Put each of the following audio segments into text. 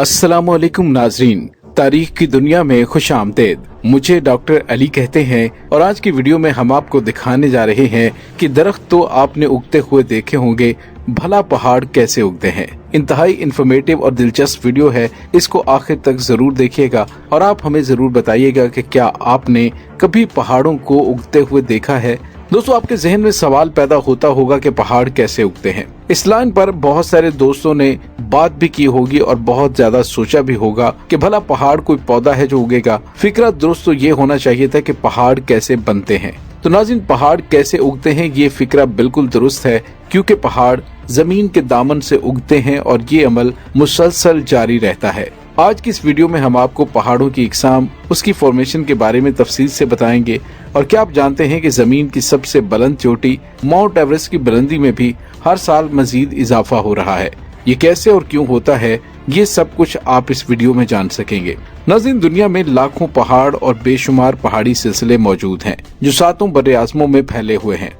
अस्सलामुअलैकुम नाजरीन, तारीख की दुनिया में खुश आमदेद। मुझे डॉक्टर अली कहते हैं और आज की वीडियो में हम आपको दिखाने जा रहे हैं कि दरख्त तो आपने उगते हुए देखे होंगे, भला पहाड़ कैसे उगते हैं। इंतहाई इन्फॉर्मेटिव और दिलचस्प वीडियो है, इसको आखिर तक जरूर देखिएगा और आप हमें जरूर बताइएगा कि क्या आपने कभी पहाड़ों को उगते हुए देखा है। दोस्तों, आपके जहन में सवाल पैदा होता होगा कि पहाड़ कैसे उगते हैं। इस लाइन पर बहुत सारे दोस्तों ने बात भी की होगी और बहुत ज्यादा सोचा भी होगा कि भला पहाड़ कोई पौधा है जो उगेगा। फिक्रा दुरुस्त तो ये होना चाहिए था कि पहाड़ कैसे बनते हैं। तो नाज़रीन, पहाड़ कैसे उगते हैं ये फिक्रा बिल्कुल दुरुस्त है, क्योंकि पहाड़ जमीन के दामन से उगते हैं और ये अमल मुसलसल जारी रहता है। आज की इस वीडियो में हम आपको पहाड़ों की इकसाम, उसकी फॉर्मेशन के बारे में तफसील से बताएंगे। और क्या आप जानते हैं कि जमीन की सबसे बुलंद चोटी माउंट एवरेस्ट की बुलंदी में भी हर साल मजीद इजाफा हो रहा है। ये कैसे और क्यों होता है, ये सब कुछ आप इस वीडियो में जान सकेंगे। नाज़रीन, दुनिया में लाखों पहाड़ और बेशुमार पहाड़ी सिलसिले मौजूद हैं जो सातों बर्रे-ए-आज़मों में फैले हुए हैं।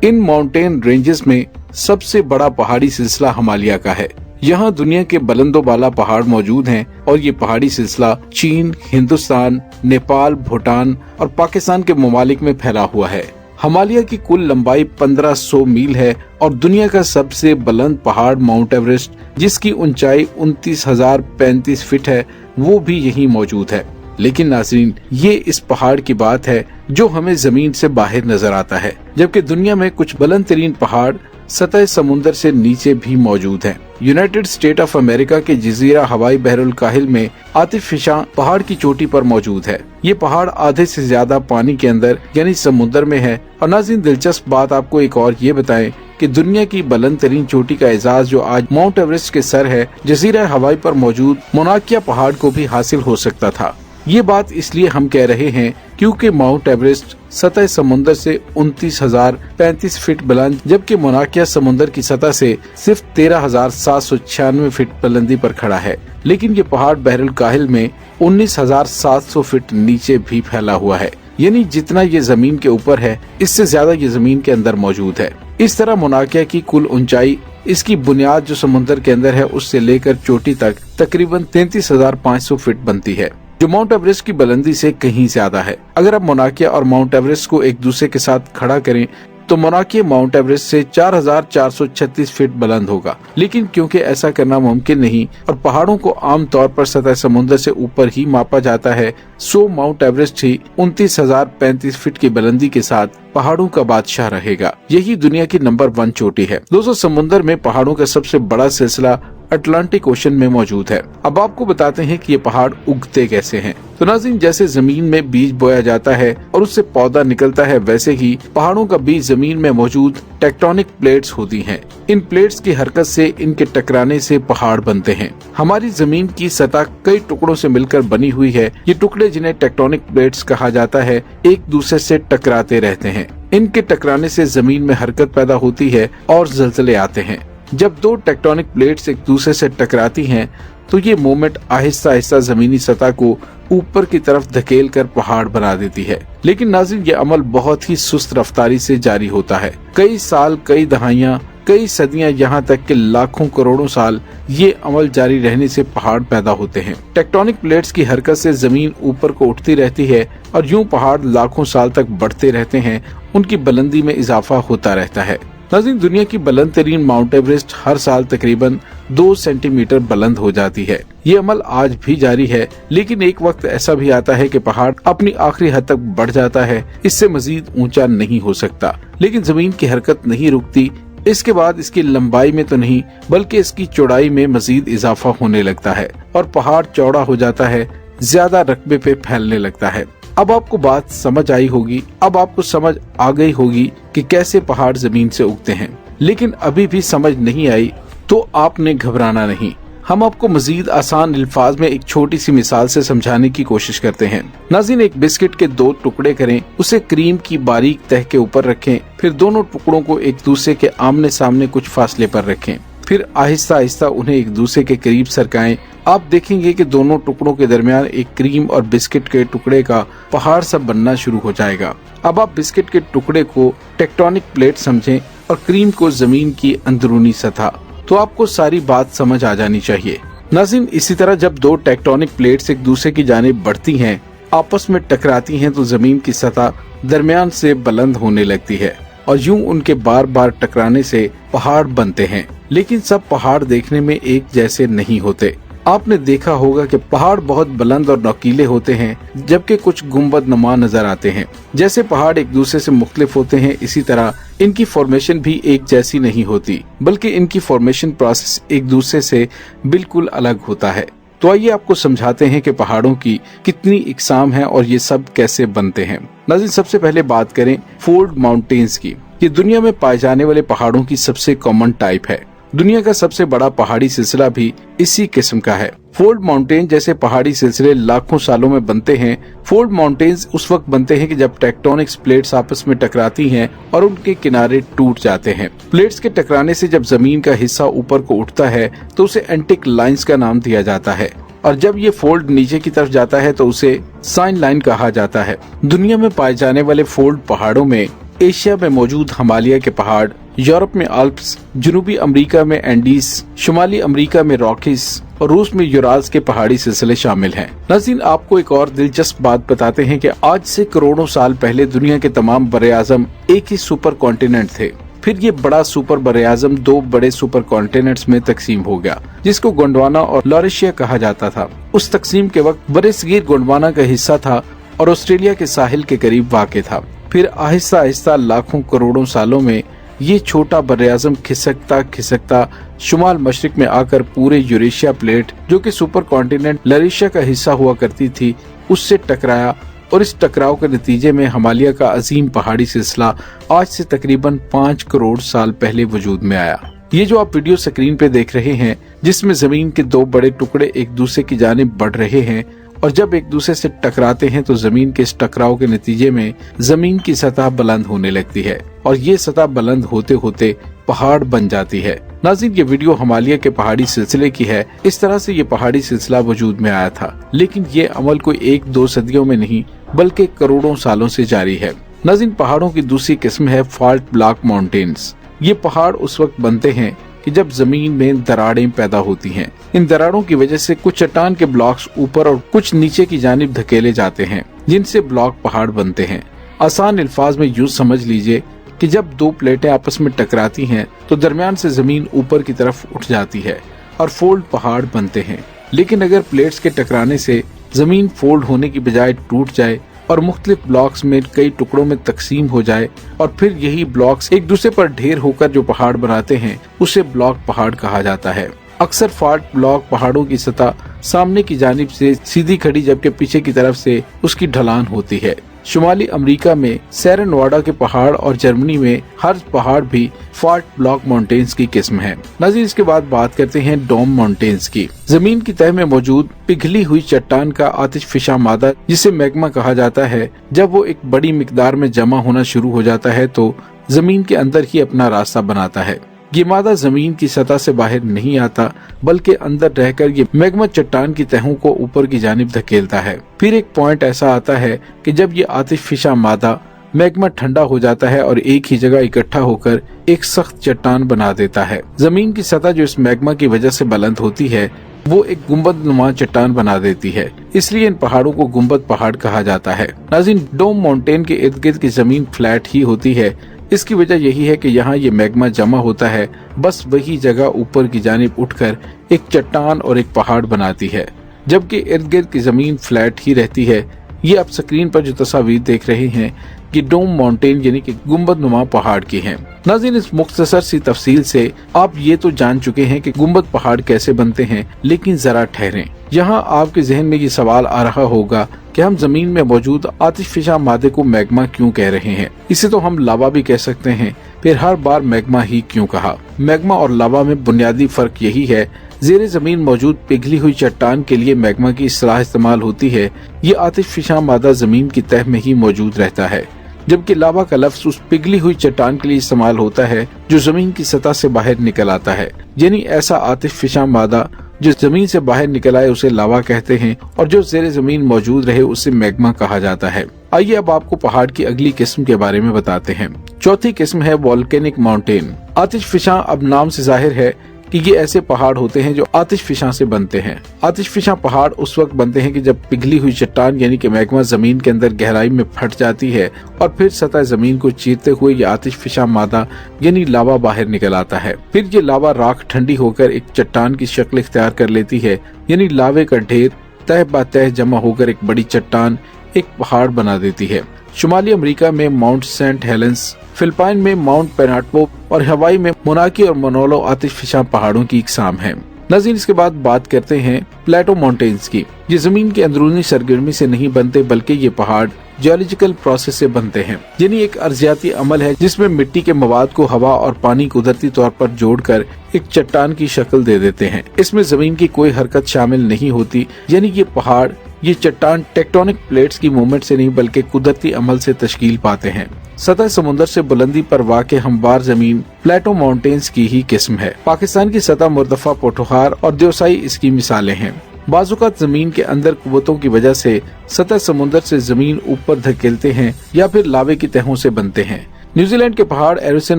इन माउंटेन रेंजेस में सबसे बड़ा पहाड़ी सिलसिला हिमालय का है। यहाँ दुनिया के बुलंदो बाला पहाड़ मौजूद हैं और ये पहाड़ी सिलसिला चीन, हिंदुस्तान, नेपाल, भूटान और पाकिस्तान के ममालिक में फैला हुआ है। हिमालय की कुल लंबाई 1500 मील है और दुनिया का सबसे बुलंद पहाड़ माउंट एवरेस्ट, जिसकी ऊंचाई 29,035 फीट है, वो भी यहीं मौजूद है। लेकिन नाज़रीन, ये इस पहाड़ की बात है जो हमें जमीन से बाहर नजर आता है, जबकि दुनिया में कुछ बुलंद तरीन पहाड़ सतह समुंदर से नीचे भी मौजूद हैं। यूनाइटेड स्टेट ऑफ अमेरिका के जजीरा हवाई बहरुल काहिल में आतिफिशा पहाड़ की चोटी पर मौजूद है। ये पहाड़ आधे से ज्यादा पानी के अंदर यानी समुद्र में है। और नाज़रीन, दिलचस्प बात आपको एक और ये बताएं कि दुनिया की बुलंद तरीन चोटी का एजाज जो आज माउंट एवरेस्ट के सर है, जजीरा हवाई पर मौजूद मोनाकिया पहाड़ को भी हासिल हो सकता था। ये बात इसलिए हम कह रहे हैं क्योंकि माउंट एवरेस्ट सतह समुंदर से 29,035 फीट बुलंद, जबकि मोनाकिया समुंदर की सतह से सिर्फ 13,796 फीट बुलंदी पर खड़ा है। लेकिन ये पहाड़ बहरुल काहिल में 19,700 फीट नीचे भी फैला हुआ है, यानी जितना ये जमीन के ऊपर है, इससे ज्यादा ये जमीन के अंदर मौजूद है। इस तरह मोनाकिया की कुल ऊंचाई, इसकी बुनियाद जो समुद्र के अंदर है, उससे लेकर चोटी तक तकरीबन 33,500 फीट बनती है, जो माउंट एवरेस्ट की बुलंदी से कहीं ज्यादा है। अगर आप मोनाकिया और माउंट एवरेस्ट को एक दूसरे के साथ खड़ा करें तो मोनाकिया माउंट एवरेस्ट से 4,436 फीट बुलंद होगा। लेकिन क्योंकि ऐसा करना मुमकिन नहीं और पहाड़ों को आम तौर पर सतह समुद्र से ऊपर ही मापा जाता है, सो माउंट एवरेस्ट ही 29,035 फीट की बुलंदी के साथ पहाड़ों का बादशाह रहेगा। यही दुनिया की नंबर 1 चोटी है। दोस्तों, समुद्र में पहाड़ों का सबसे बड़ा सिलसिला अटलांटिक ओशन में मौजूद है। अब आपको बताते हैं कि ये पहाड़ उगते कैसे हैं। तो नाज़रीन, जैसे जमीन में बीज बोया जाता है और उससे पौधा निकलता है, वैसे ही पहाड़ों का बीज जमीन में मौजूद टेक्टोनिक प्लेट्स होती हैं। इन प्लेट्स की हरकत से, इनके टकराने से पहाड़ बनते हैं। हमारी जमीन की सतह कई टुकड़ों से मिलकर बनी हुई है। ये टुकड़े, जिन्हें टेक्टोनिक प्लेट्स कहा जाता है, एक दूसरे से टकराते रहते हैं। इनके टकराने से जमीन में हरकत पैदा होती है और ज़लज़ले आते हैं। जब दो टेक्टोनिक प्लेट्स एक दूसरे से टकराती हैं तो ये मूवमेंट आहिस्ता आहिस्ता जमीनी सतह को ऊपर की तरफ धकेल कर पहाड़ बना देती है। लेकिन नाज़रीन, ये अमल बहुत ही सुस्त रफ्तारी से जारी होता है। कई साल, कई दहाइयाँ, कई सदियां, यहाँ तक कि लाखों करोड़ों साल ये अमल जारी रहने से पहाड़ पैदा होते हैं। टेक्टोनिक प्लेट्स की हरकत से जमीन ऊपर को उठती रहती है और यूं पहाड़ लाखों साल तक बढ़ते रहते हैं, उनकी बुलंदी में इजाफा होता रहता है। नाज़रीन, दुनिया की बुलंद तरीन माउंट एवरेस्ट हर साल तकरीबन 2 सेंटीमीटर बुलंद हो जाती है। ये अमल आज भी जारी है, लेकिन एक वक्त ऐसा भी आता है कि पहाड़ अपनी आखिरी हद तक बढ़ जाता है, इससे मजीद ऊंचा नहीं हो सकता। लेकिन जमीन की हरकत नहीं रुकती। इसके बाद इसकी लंबाई में तो नहीं, बल्कि इसकी चौड़ाई में मजीद इजाफा होने लगता है और पहाड़ चौड़ा हो जाता है, ज्यादा रकबे पे फैलने लगता है। अब आपको बात समझ आई होगी, अब आपको समझ आ गई होगी कि कैसे पहाड़ जमीन से उगते हैं। लेकिन अभी भी समझ नहीं आई तो आपने घबराना नहीं। हम आपको मजीद आसान अल्फाज में एक छोटी सी मिसाल से समझाने की कोशिश करते हैं। नाज़रीन, एक बिस्किट के 2 टुकड़े करें, उसे क्रीम की बारीक तह के ऊपर रखें, फिर दोनों टुकड़ों को एक दूसरे के आमने सामने कुछ फासले पर रखें, फिर आहिस्ता आहिस्ता उन्हें एक दूसरे के करीब सरकाएं। आप देखेंगे कि दोनों टुकड़ों के दरमियान एक क्रीम और बिस्किट के टुकड़े का पहाड़ सा बनना शुरू हो जाएगा। अब आप बिस्किट के टुकड़े को टेक्टोनिक प्लेट समझें और क्रीम को जमीन की अंदरूनी सतह। तो आपको सारी बात समझ आ जानी चाहिए। नाज़रीन, इसी तरह जब दो टेक्टोनिक प्लेट्स एक दूसरे की जानिब बढ़ती हैं, आपस में टकराती हैं, तो जमीन की सतह दरमियान से बुलंद होने लगती है और यूं उनके बार बार टकराने से पहाड़ बनते हैं। लेकिन सब पहाड़ देखने में एक जैसे नहीं होते। आपने देखा होगा कि पहाड़ बहुत बुलंद और नुकीले होते हैं, जबकि कुछ गुंबद नुमा नजर आते हैं। जैसे पहाड़ एक दूसरे से मुख्तलिफ होते हैं, इसी तरह इनकी फॉर्मेशन भी एक जैसी नहीं होती, बल्कि इनकी फॉर्मेशन प्रोसेस एक दूसरे से बिल्कुल अलग होता है। तो आइए आपको समझाते हैं कि पहाड़ों की कितनी इकसाम है और ये सब कैसे बनते हैं। नाज़रीन, सबसे पहले बात करें फोल्ड माउंटेन्स की। ये दुनिया में पाए जाने वाले पहाड़ों की सबसे कॉमन टाइप है। दुनिया का सबसे बड़ा पहाड़ी सिलसिला भी इसी किस्म का है। फोल्ड माउंटेन जैसे पहाड़ी सिलसिले लाखों सालों में बनते हैं। फोल्ड माउंटेन्स उस वक्त बनते हैं कि जब टेक्टोनिक्स प्लेट्स आपस में टकराती हैं और उनके किनारे टूट जाते हैं। प्लेट्स के टकराने से जब जमीन का हिस्सा ऊपर को उठता है तो उसे एंटिक लाइंस का नाम दिया जाता है, और जब ये फोल्ड नीचे की तरफ जाता है तो उसे साइन लाइन कहा जाता है। दुनिया में पाए जाने वाले फोल्ड पहाड़ों में एशिया में मौजूद हिमालय के पहाड़, यूरोप में आल्प्स, जनूबी अमेरिका में एंडीज, शुमाली अमेरिका में रॉकीज और रूस में यूराल्स के पहाड़ी सिलसिले शामिल हैं। नाज़रीन, आपको एक और दिलचस्प बात बताते हैं कि आज से करोड़ों साल पहले दुनिया के तमाम बरे-आज़म एक ही सुपर कॉन्टिनेंट थे। फिर ये बड़ा सुपर बरे-आज़म दो बड़े सुपर कॉन्टिनेंट्स में तकसीम हो गया, जिसको गोंडवाना और लॉरेशिया कहा जाता था। उस तकसीम के वक्त बरे-सगीर गोंडवाना का हिस्सा था और ऑस्ट्रेलिया के साहिल के करीब वाक़ था। फिर आहिस्ता आहिस्ता लाखों करोड़ों सालों में ये छोटा बरे-आज़म खिसकता खिसकता शुमाल मशरिक में आकर पूरे यूरेशिया प्लेट, जो कि सुपर कॉन्टिनेंट लॉरेशिया का हिस्सा हुआ करती थी, उससे टकराया और इस टकराव के नतीजे में हिमालय का अजीम पहाड़ी सिलसिला आज से तकरीबन 5 करोड़ साल पहले वजूद में आया। ये जो आप वीडियो स्क्रीन पे देख रहे हैं, जिसमें जमीन के दो बड़े टुकड़े एक दूसरे की जानिब बढ़ रहे हैं और जब एक दूसरे से टकराते हैं तो जमीन के इस टकराव के नतीजे में जमीन की सतह बुलंद होने लगती है और ये सतह बुलंद होते होते पहाड़ बन जाती है। नाज़रीन, ये वीडियो हिमालय के पहाड़ी सिलसिले की है। इस तरह से ये पहाड़ी सिलसिला वजूद में आया था, लेकिन ये अमल कोई 1-2 सदियों में नहीं बल्कि करोड़ों सालों से जारी है। नाज़रीन, पहाड़ों की दूसरी किस्म है फॉल्ट ब्लॉक माउंटेन्स। ये पहाड़ उस वक्त बनते हैं कि जब जमीन में दरारें पैदा होती हैं। इन दरारों की वजह से कुछ चट्टान के ब्लॉक्स ऊपर और कुछ नीचे की जानिब धकेले जाते हैं, जिनसे ब्लॉक पहाड़ बनते हैं। आसान अल्फाज में यूं समझ लीजिए कि जब दो प्लेटें आपस में टकराती हैं तो दरमियान से जमीन ऊपर की तरफ उठ जाती है और फोल्ड पहाड़ बनते हैं। लेकिन अगर प्लेट्स के टकराने से जमीन फोल्ड होने की बजाय टूट जाए और मुख्तलिफ ब्लॉक्स में कई टुकड़ों में तकसीम हो जाए और फिर यही ब्लॉक्स एक दूसरे पर ढेर होकर जो पहाड़ बनाते हैं, उसे ब्लॉक पहाड़ कहा जाता है। अक्सर फॉल्ट ब्लॉक पहाड़ों की सतह सामने की जानिब से सीधी खड़ी, जबकि पीछे की तरफ से उसकी ढलान होती है। शुमाली अमेरिका में सेरा नेवाडा के पहाड़ और जर्मनी में हर्ज पहाड़ भी फॉल्ट ब्लॉक माउंटेन्स की किस्म है। नाज़रीन, इसके बाद बात करते हैं डोम माउंटेन्स की। जमीन की तह में मौजूद पिघली हुई चट्टान का आतिशफिशा मादा, जिसे मैग्मा कहा जाता है, जब वो एक बड़ी मिकदार में जमा होना शुरू हो जाता है तो जमीन के अंदर ही अपना रास्ता बनाता है। ये मादा जमीन की सतह से बाहर नहीं आता, बल्कि अंदर रहकर ये मैग्मा चट्टान की तहों को ऊपर की जानिब धकेलता है। फिर एक पॉइंट ऐसा आता है कि जब ये आतिशफिशा मादा मैग्मा ठंडा हो जाता है और एक ही जगह इकट्ठा होकर एक सख्त चट्टान बना देता है। जमीन की सतह जो इस मैग्मा की वजह से बुलंद होती है, वो एक गुंबद नुमा चट्टान बना देती है, इसलिए इन पहाड़ों को गुंबद पहाड़ कहा जाता है। नाज़रीन, डोम माउंटेन के इर्द गिर्द की जमीन फ्लैट ही होती है। इसकी वजह यही है कि यहाँ ये मैग्मा जमा होता है, बस वही जगह ऊपर की जानिब उठकर एक चट्टान और एक पहाड़ बनाती है, जबकि इर्द गिर्द की जमीन फ्लैट ही रहती है। ये आप स्क्रीन पर जो तस्वीर देख रहे हैं, ये डोम माउंटेन यानी कि गुंबद नुमा पहाड़ की हैं। नाज़रीन, इस मुख्तसर सी तफसील से आप ये तो जान चुके हैं कि गुंबद पहाड़ कैसे बनते हैं, लेकिन जरा ठहरें। यहाँ आपके जहन में ये सवाल आ रहा होगा कि हम जमीन में मौजूद आतिशफिशा मादे को मैग्मा क्यों कह रहे हैं? इसे तो हम लावा भी कह सकते हैं, फिर हर बार मैग्मा ही क्यों कहा? मैग्मा और लावा में बुनियादी फर्क यही है, ज़ेरे जमीन मौजूद पिघली हुई चट्टान के लिए मैग्मा की इस्तिलाह इस्तेमाल होती है। ये आतिशफिशा मादा जमीन की तह में ही मौजूद रहता है, जबकि लावा का लफ्ज उस पिघली हुई चट्टान के लिए इस्तेमाल होता है जो जमीन की सतह से बाहर निकल आता है। यानी ऐसा आतिशफिशा मादा जो जमीन से बाहर निकल आए उसे लावा कहते हैं, और जो ज़ेरे जमीन मौजूद रहे उसे मैग्मा कहा जाता है। आइए अब आपको पहाड़ की अगली किस्म के बारे में बताते हैं। चौथी किस्म है वोल्केनिक माउंटेन। आतिशफिशा अब नाम से जाहिर है कि ये ऐसे पहाड़ होते हैं जो आतिश फिशां से बनते हैं। आतिश फिशां पहाड़ उस वक्त बनते हैं कि जब पिघली हुई चट्टान यानी कि मैग्मा जमीन के अंदर गहराई में फट जाती है और फिर सतह जमीन को चीरते हुए ये आतिश फिशां मादा यानी लावा बाहर निकल आता है। फिर ये लावा राख ठंडी होकर एक चट्टान की शक्ल इख्तियार कर लेती है, यानी लावे का ढेर तह ब तह जमा होकर एक बड़ी चट्टान, एक पहाड़ बना देती है। शुमाली अमेरिका में माउंट सेंट हेलेंस, फिलिपाइन में माउंट पेनाटपो और हवाई में मोनाकी और मोनोलो आतिश फिशां पहाड़ों की इकसाम है। नाज़रीन, इसके बाद बात करते हैं प्लेटो माउंटेन्स की। ये जमीन की अंदरूनी सरगर्मी से नहीं बनते बल्कि ये पहाड़ जियोलॉजिकल प्रोसेस से बनते हैं, यानी एक अर्जियाती अमल है जिसमें मिट्टी के मवाद को हवा और पानी कुदरती तौर पर जोड़कर एक चट्टान की शक्ल दे देते हैं। इसमें जमीन की कोई हरकत शामिल नहीं होती, यानी ये पहाड़, ये चट्टान टेक्टोनिक प्लेट्स की मूवमेंट से नहीं बल्कि कुदरती अमल से तश्कील पाते हैं। सतह समुद्र से बुलंदी पर वाक़ हमवार जमीन प्लेटो माउंटेन्स की ही किस्म है। पाकिस्तान की सतह मुर्तफा पोठोहार और देवसाई इसकी मिसालें हैं। बाज़-औक़ात जमीन के अंदर कुव्वतों की वजह से सतह समुद्र से जमीन ऊपर धकेलते हैं या फिर लावे की तहों से बनते हैं। न्यूजीलैंड के पहाड़ एरिसन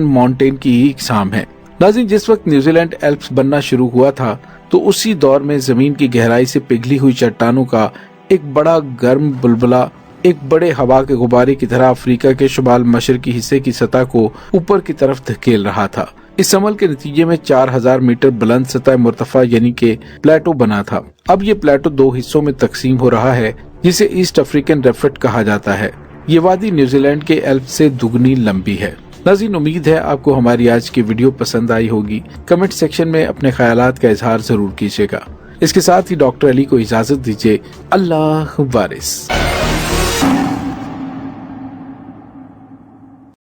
माउंटेन की ही इकसाम है। नाज़रीन, जिस वक्त न्यूजीलैंड एल्प्स बनना शुरू हुआ था तो उसी दौर में जमीन की गहराई से पिघली हुई चट्टानों का एक बड़ा गर्म बुलबुला एक बड़े हवा के गुब्बारे की तरह अफ्रीका के शुमाल मशरकी हिस्से की सतह को ऊपर की तरफ धकेल रहा था। इस अमल के नतीजे में 4000 मीटर बुलंद सतह मुर्तफा यानी के प्लेटो बना था। अब ये प्लेटो दो हिस्सों में तकसीम हो रहा है, जिसे ईस्ट अफ्रीकन रेफ्ट कहा जाता है। ये वादी न्यूजीलैंड के एल्प से दुगनी लंबी है। नाज़रीन, उम्मीद है आपको हमारी आज की वीडियो पसंद आई होगी। कमेंट सेक्शन में अपने ख्यालात का इजहार जरूर कीजिएगा। इसके साथ ही डॉक्टर अली को इजाजत दीजिए। अल्लाह वारिस।